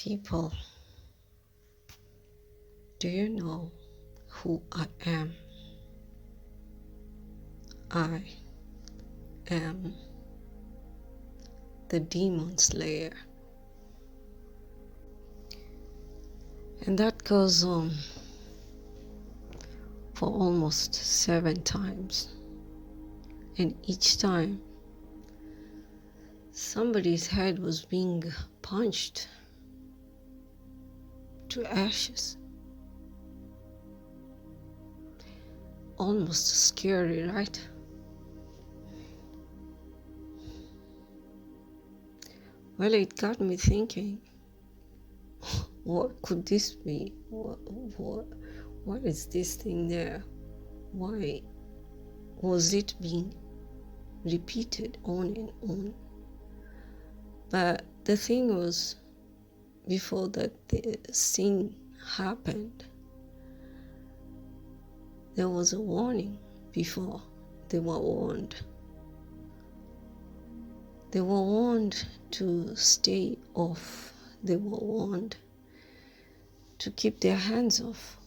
People, do you know who I am? I am the Demon Slayer. And that goes on for almost 7 times. And each time, somebody's head was being punched to ashes. Almost scary, right? Well, it got me thinking, what could this be? What is this thing there? Why was it being repeated on and on? But the thing was, before that the scene happened, there was a warning before they were warned. They were warned to stay off. They were warned to keep their hands off.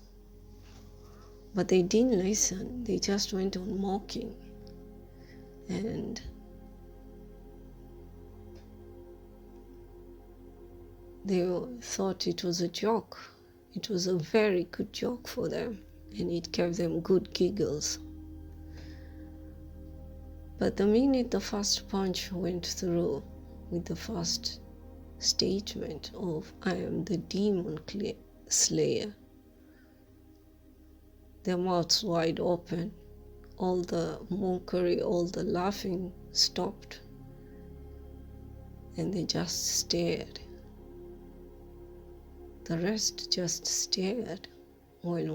But they didn't listen. They just went on mocking. And they thought it was a joke. It was a very good joke for them, and it gave them good giggles. But the minute the first punch went through with the first statement of I am the Demon Slayer, their mouths wide open, all the mockery, all the laughing stopped, and they just stared. The rest just stared when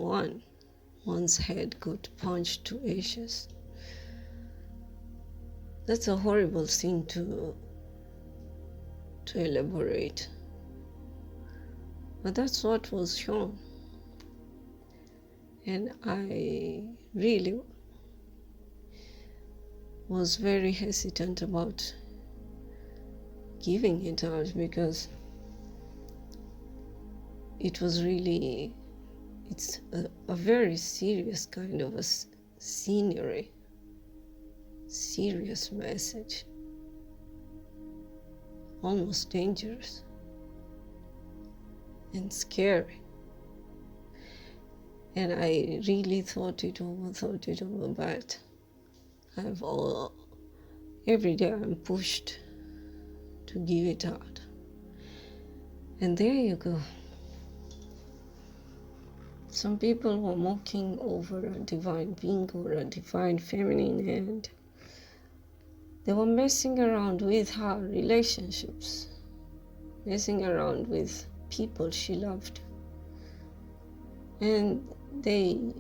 one's head got punched to ashes. That's a horrible thing to elaborate. But that's what was shown. And I really was very hesitant about giving it out because it was really, it's a very serious kind of a scenery, serious message, almost dangerous and scary. And I really thought it over, but every day I'm pushed to give it out. And there you go. Some people were mocking over a divine being or a divine feminine, and they were messing around with her relationships, messing around with people she loved. And they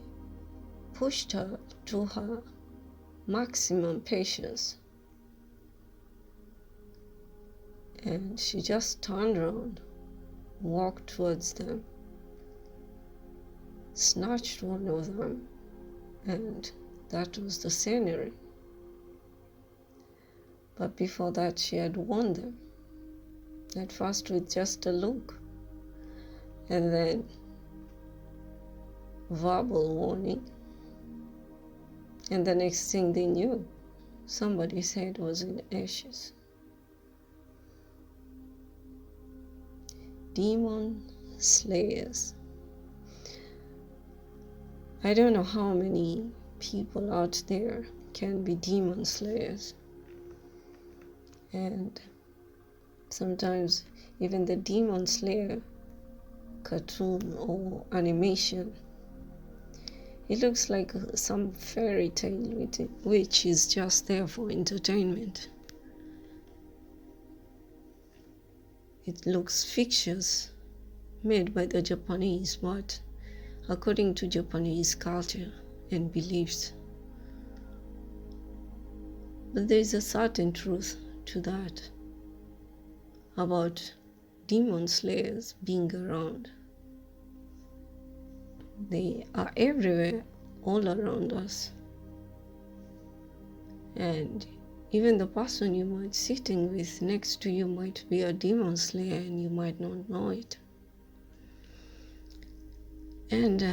pushed her to her maximum patience. And she just turned around, walked towards them, snatched one of them, and that was the scenery. But before that, she had warned them, at first with just a look, and then verbal warning. And the next thing they knew, somebody's head was in ashes. Demon Slayers. I don't know how many people out there can be demon slayers. And sometimes even the Demon Slayer cartoon or animation, it looks like some fairy tale which is just there for entertainment. It looks fictitious, made by the Japanese, but according to Japanese culture and beliefs. But there is a certain truth to that about demon slayers being around. They are everywhere, all around us. And even the person you might sitting with next to you might be a demon slayer and you might not know it. And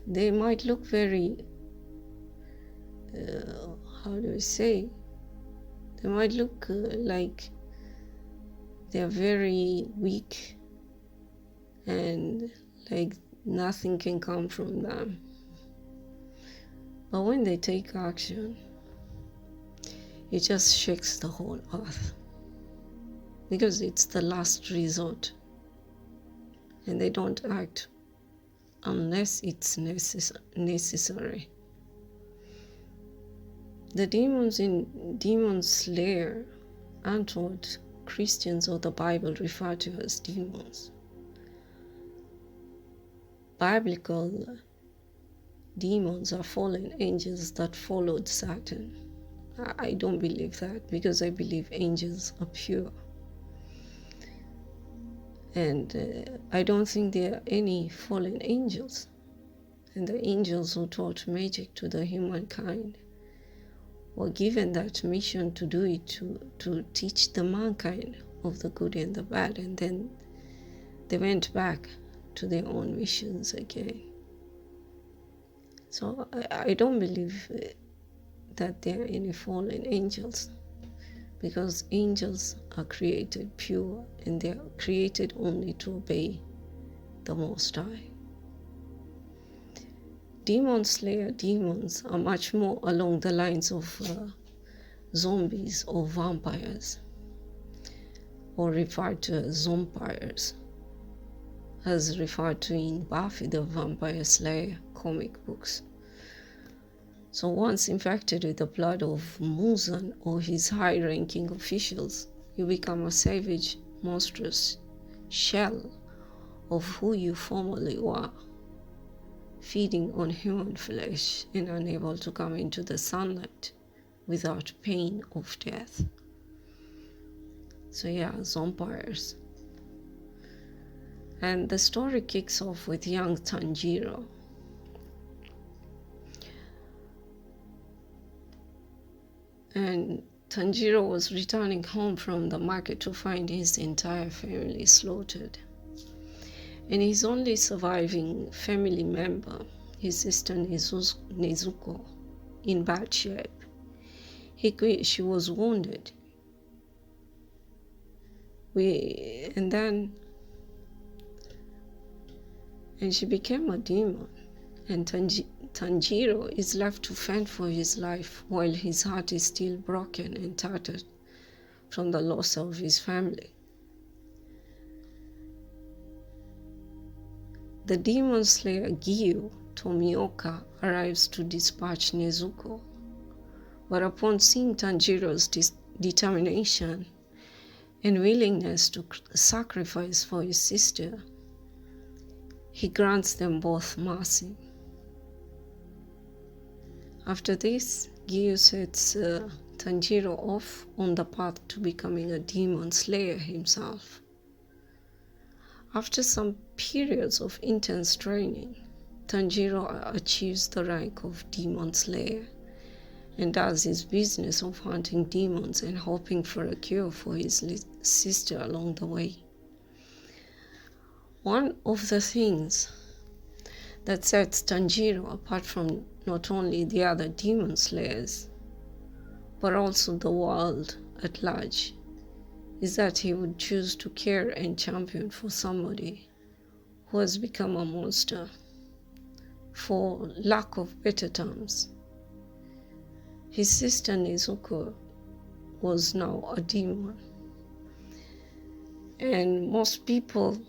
they might look very, how do I say? They might look like they're very weak and like nothing can come from them. But when they take action, it just shakes the whole earth, because it's the last resort, and they don't act unless it's necessary. The demons in Demon Slayer aren't what Christians or the Bible refer to as demons. Biblical demons are fallen angels that followed Satan. I don't believe that, because I believe angels are pure. And I don't think there are any fallen angels. And the angels who taught magic to the humankind were given that mission to do it, to teach the mankind of the good and the bad, and then they went back to their own missions again. So I don't believe that there are any fallen angels, because angels are created pure and they are created only to obey the Most High. Demon Slayer demons are much more along the lines of zombies or vampires, or referred to as zompires, as referred to in Buffy the Vampire Slayer comic books. So once infected with the blood of Muzan or his high-ranking officials, you become a savage, monstrous shell of who you formerly were, feeding on human flesh and unable to come into the sunlight without pain of death. So yeah, zompires. And the story kicks off with young Tanjiro. And Tanjiro was returning home from the market to find his entire family slaughtered. And his only surviving family member, his sister Nezuko, in bad shape. She was wounded. And she became a demon. And Tanjiro is left to fend for his life while his heart is still broken and tattered from the loss of his family. The demon slayer Gyu Tomioka arrives to dispatch Nezuko, but upon seeing Tanjiro's determination and willingness to sacrifice for his sister, he grants them both mercy. After this, Gyu sets Tanjiro off on the path to becoming a demon slayer himself. After some periods of intense training, Tanjiro achieves the rank of demon slayer and does his business of hunting demons and hoping for a cure for his sister along the way. One of the things that sets Tanjiro apart from not only the other demon slayers, but also the world at large, is that he would choose to care and champion for somebody who has become a monster, for lack of better terms. His sister Nezuko was now a demon, and most people,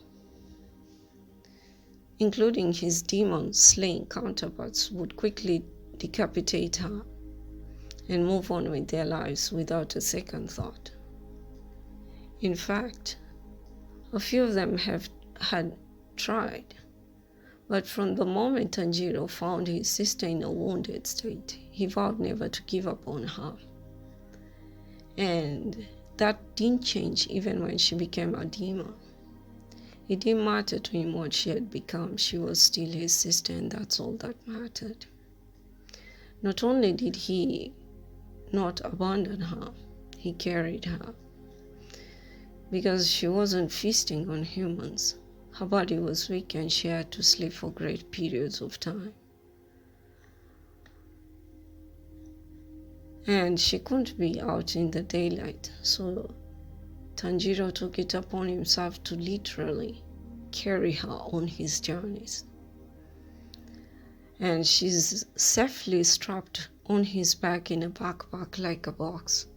including his demon-slaying counterparts, would quickly decapitate her and move on with their lives without a second thought. In fact, a few of them had tried, but from the moment Tanjiro found his sister in a wounded state, he vowed never to give up on her. And that didn't change even when she became a demon. It didn't matter to him what she had become, she was still his sister, and that's all that mattered. Not only did he not abandon her, he carried her. Because she wasn't feasting on humans. Her body was weak and she had to sleep for great periods of time. And she couldn't be out in the daylight, so Tanjiro took it upon himself to literally carry her on his journeys. And she's safely strapped on his back in a backpack like a box,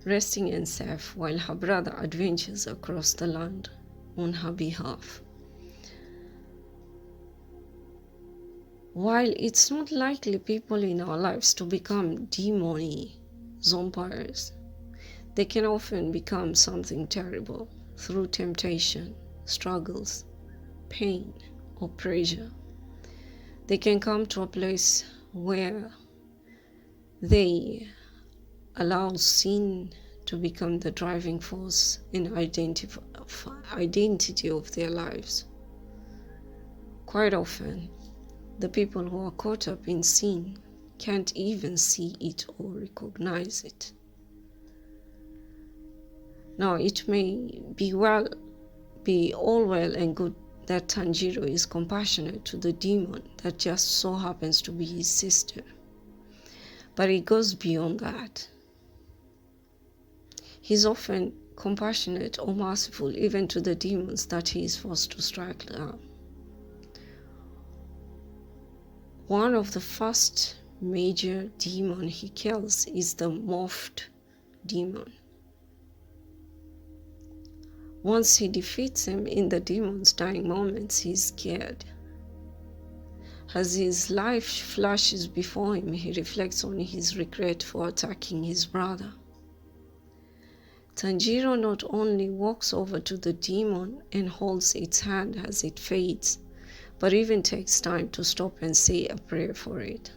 resting and safe while her brother adventures across the land on her behalf. While it's not likely people in our lives to become demon-y vampires, they can often become something terrible through temptation, struggles, pain, or pressure. They can come to a place where they allow sin to become the driving force in identity of their lives. Quite often, the people who are caught up in sin can't even see it or recognize it. Now, it may be all well and good that Tanjiro is compassionate to the demon that just so happens to be his sister. But it goes beyond that. He's often compassionate or merciful even to the demons that he is forced to strike down. One of the first major demon he kills is the morphed demon. Once he defeats him in the demon's dying moments, he's scared. As his life flashes before him, he reflects on his regret for attacking his brother. Tanjiro not only walks over to the demon and holds its hand as it fades, but even takes time to stop and say a prayer for it.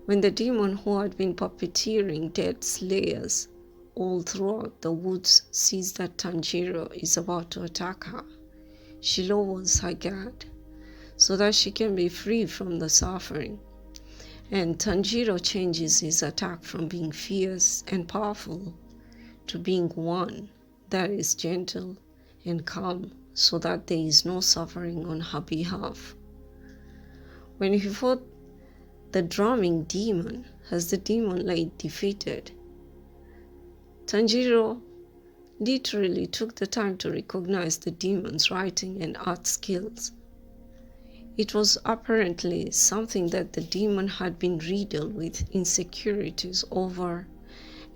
When the demon who had been puppeteering dead slayers all throughout the woods sees that Tanjiro is about to attack her, she lowers her guard so that she can be free from the suffering. And Tanjiro changes his attack from being fierce and powerful to being one that is gentle and calm, so that there is no suffering on her behalf. When he fought the drumming demon, as the demon lay defeated, Tanjiro literally took the time to recognize the demon's writing and art skills. It was apparently something that the demon had been riddled with insecurities over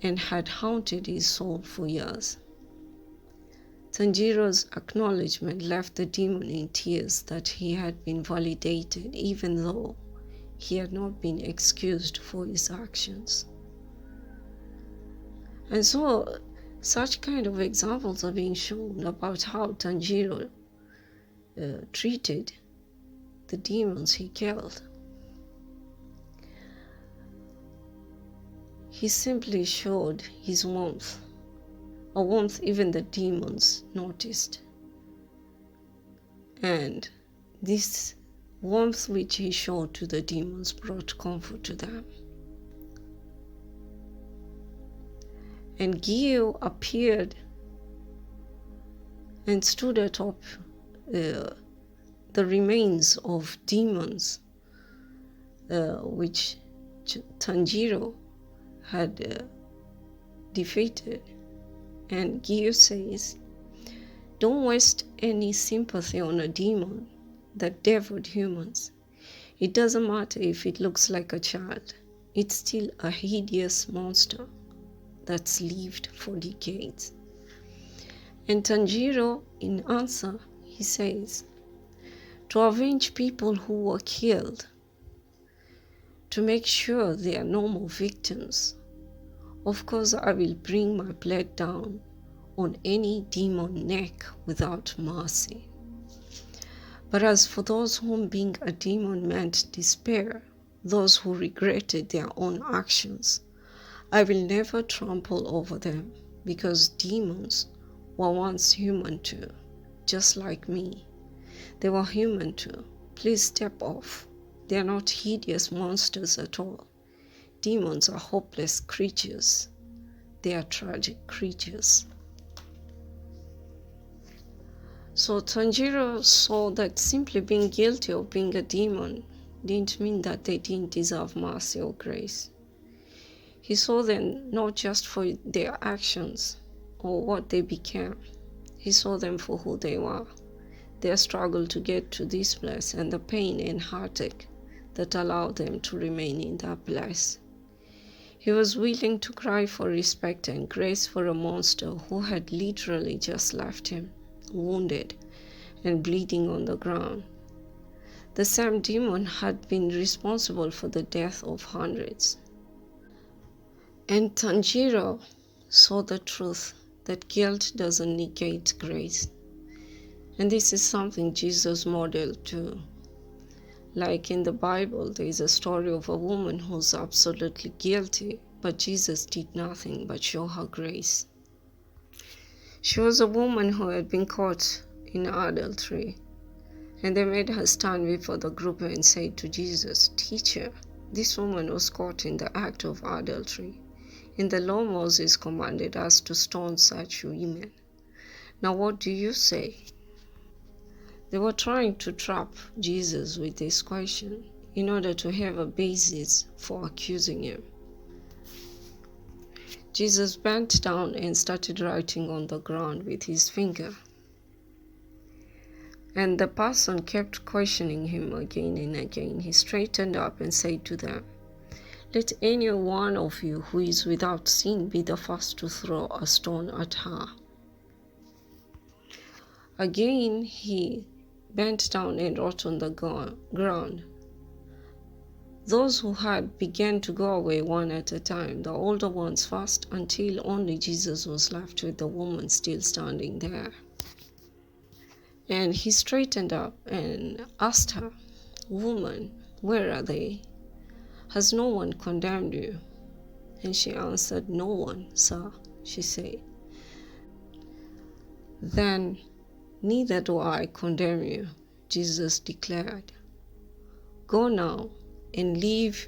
and had haunted his soul for years. Tanjiro's acknowledgement left the demon in tears that he had been validated even though he had not been excused for his actions. And so, such kind of examples are being shown about how Tanjiro treated the demons he killed. He simply showed his warmth, a warmth even the demons noticed. And this warmth which he showed to the demons brought comfort to them. And Gyu appeared and stood atop the remains of demons which Tanjiro had defeated. And Gyu says, "Don't waste any sympathy on a demon that devoured humans. It doesn't matter if it looks like a child. It's still a hideous monster that's lived for decades." And Tanjiro, in answer, he says, "To avenge people who were killed, to make sure they are no more victims, of course I will bring my blade down on any demon neck without mercy. But as for those whom being a demon meant despair, those who regretted their own actions, I will never trample over them, because demons were once human too, just like me. They were human too. Please step off. They are not hideous monsters at all. demons are hopeless creatures. They are tragic creatures. So Tanjiro saw that simply being guilty of being a demon didn't mean that they didn't deserve mercy or grace. He saw them not just for their actions or what they became. He saw them for who they were, their struggle to get to this place, and the pain and heartache that allowed them to remain in that place. He was willing to cry for respect and grace for a monster who had literally just left him, wounded and bleeding on the ground. The same demon had been responsible for the death of hundreds. And Tanjiro saw the truth that guilt doesn't negate grace. And this is something Jesus modeled too. Like in the Bible, there is a story of a woman who's absolutely guilty, but Jesus did nothing but show her grace. She was a woman who had been caught in adultery, and they made her stand before the group and say to Jesus, "Teacher, this woman was caught in the act of adultery. In the law, Moses commanded us to stone such women. Now what do you say?" They were trying to trap Jesus with this question in order to have a basis for accusing him. Jesus bent down and started writing on the ground with his finger. And the person kept questioning him again and again. He straightened up and said to them, "Let any one of you who is without sin be the first to throw a stone at her." Again he bent down and wrote on the ground. Those who had began to go away one at a time, the older ones first, until only Jesus was left with the woman still standing there. And he straightened up and asked her, "Woman, where are they? Has no one condemned you?" And she answered, "No one, sir," she said. "Then neither do I condemn you," Jesus declared. "Go now and live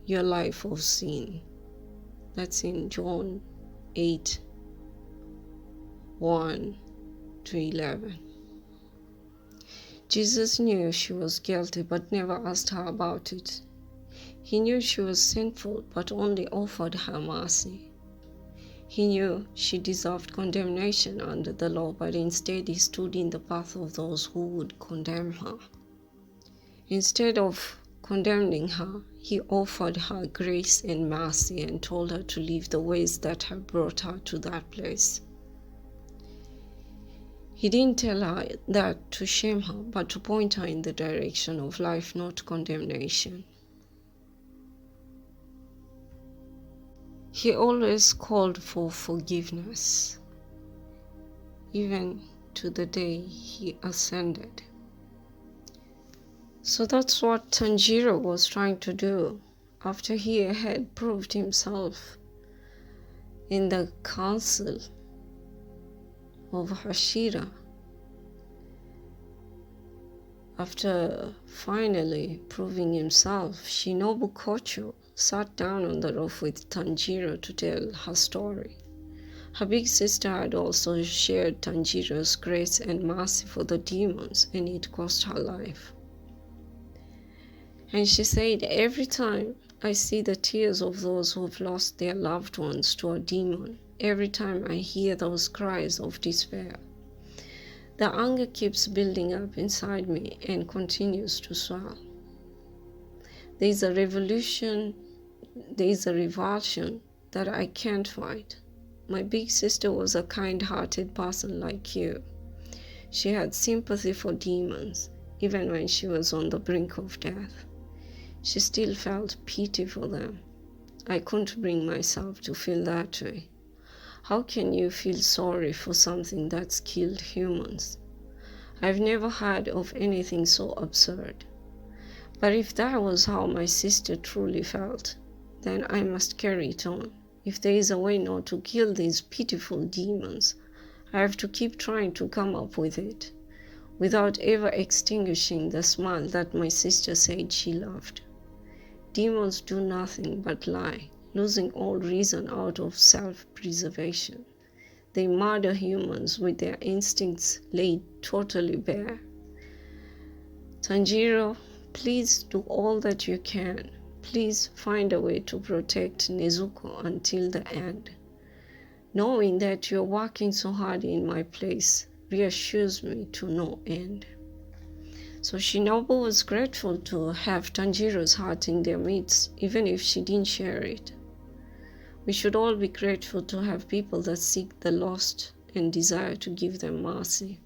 your life of sin." That's in John 8, 1 to 11. Jesus knew she was guilty but never asked her about it. He knew she was sinful but only offered her mercy. He knew she deserved condemnation under the law, but instead he stood in the path of those who would condemn her. Instead of condemning her, he offered her grace and mercy and told her to leave the ways that had brought her to that place. He didn't tell her that to shame her, but to point her in the direction of life, not condemnation. He always called for forgiveness, even to the day he ascended. So that's what Tanjiro was trying to do after he had proved himself in the council of Hashira. After finally proving himself, Shinobu Kocho sat down on the roof with Tanjiro to tell her story. Her big sister had also shared Tanjiro's grace and mercy for the demons, and it cost her life. And she said, "Every time I see the tears of those who have lost their loved ones to a demon, every time I hear those cries of despair, the anger keeps building up inside me and continues to swell. There is a revulsion that I can't fight. My big sister was a kind-hearted person like you. She had sympathy for demons, even when she was on the brink of death. She still felt pity for them. I couldn't bring myself to feel that way. How can you feel sorry for something that's killed humans? I've never heard of anything so absurd. But if that was how my sister truly felt, then I must carry it on. If there is a way not to kill these pitiful demons, I have to keep trying to come up with it, without ever extinguishing the smile that my sister said she loved. demons do nothing but lie, losing all reason out of self-preservation. They murder humans with their instincts laid totally bare. Tanjiro, please do all that you can. Please find a way to protect Nezuko until the end. Knowing that you're working so hard in my place reassures me to no end. So Shinobu was grateful to have Tanjiro's heart in their midst, even if she didn't share it. We should all be grateful to have people that seek the lost and desire to give them mercy.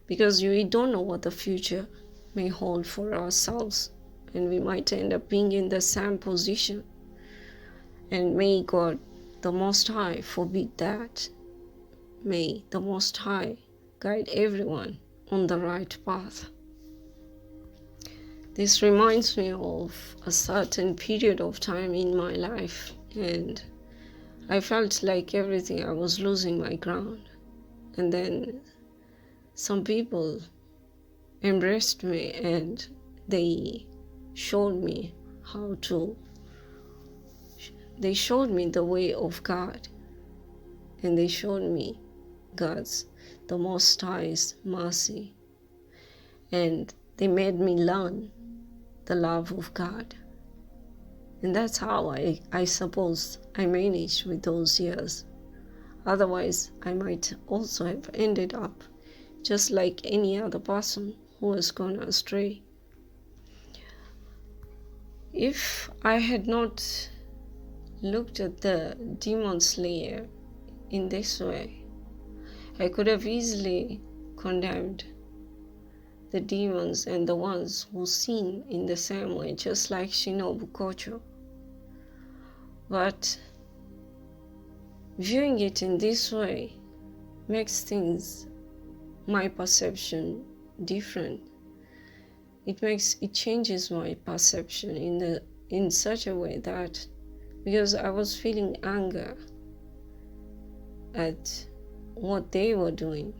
Because we don't know what the future may hold for ourselves, and we might end up being in the same position. And may God, the Most High, forbid that. May the Most High guide everyone on the right path. This reminds me of a certain period of time in my life, and I felt like everything, I was losing my ground. And then some people embraced me and they showed me they showed me the way of God, and they showed me God's, the Most High's mercy, and they made me learn the love of God. And that's how I suppose I managed with those years. Otherwise, I might also have ended up just like any other person who has gone astray. If I had not looked at the Demon Slayer in this way, I could have easily condemned the demons and the ones who sin in the same way, just like Shinobu Kocho. But viewing it in this way makes my perception different. It changes my perception in such a way that, because I was feeling anger at what they were doing,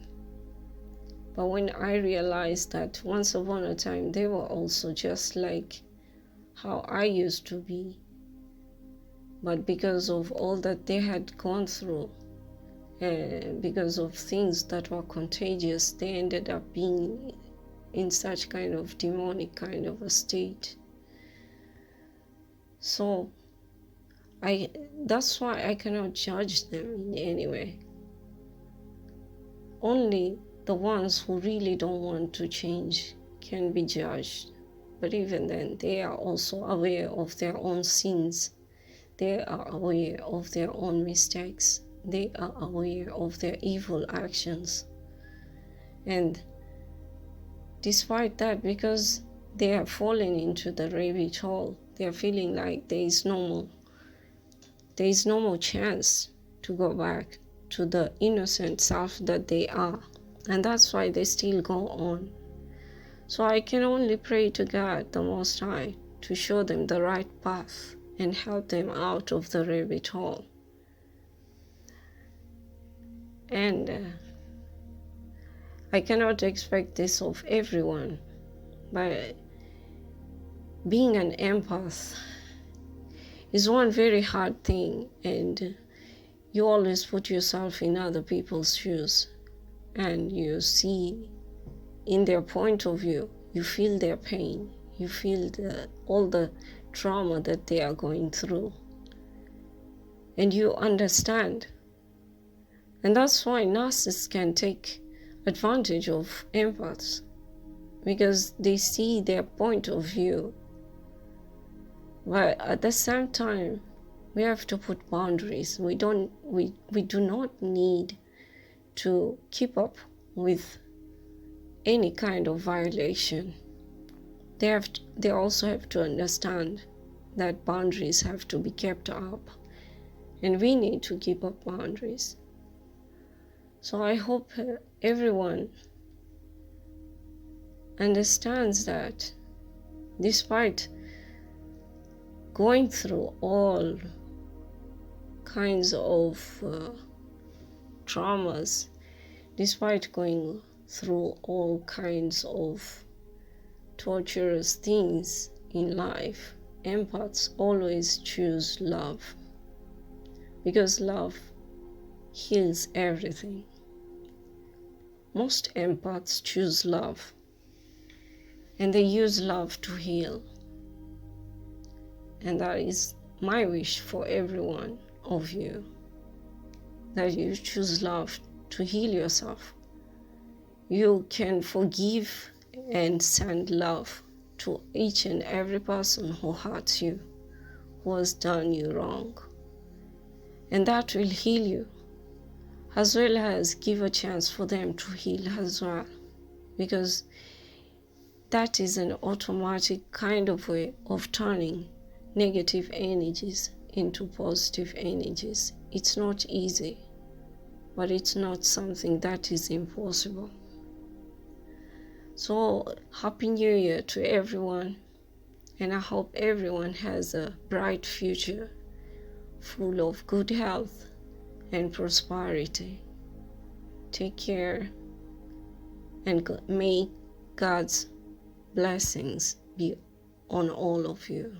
but when I realized that once upon a time they were also just like how I used to be, but because of all that they had gone through, because of things that were contagious, they ended up being in such kind of demonic kind of a state. So that's why I cannot judge them in any way. Only the ones who really don't want to change can be judged. But even then, they are also aware of their own sins. They are aware of their own mistakes. They are aware of their evil actions. And despite that, because they have fallen into the rabbit hole, they are feeling like there is no more chance to go back to the innocent self that they are. And that's why they still go on. So I can only pray to God, the Most High, to show them the right path and help them out of the rabbit hole. And I cannot expect this of everyone, but being an empath is one very hard thing, and you always put yourself in other people's shoes, and you see in their point of view, you feel their pain, you feel all the trauma that they are going through, and you understand. And that's why narcissists can take advantage of empaths, because they see their point of view. But at the same time, we have to put boundaries. We do not need to keep up with any kind of violation. They also have to understand that boundaries have to be kept up, and we need to keep up boundaries. So I hope everyone understands that despite going through all kinds of traumas, despite going through all kinds of torturous things in life, empaths always choose love, because love heals everything. Most empaths choose love, and they use love to heal. And that is my wish for every one of you, that you choose love to heal yourself. You can forgive and send love to each and every person who hurts you, who has done you wrong. And that will heal you, as well as give a chance for them to heal as well, because that is an automatic kind of way of turning negative energies into positive energies. It's not easy, but it's not something that is impossible. So, Happy New Year to everyone, and I hope everyone has a bright future full of good health and prosperity. Take care, and may God's blessings be on all of you.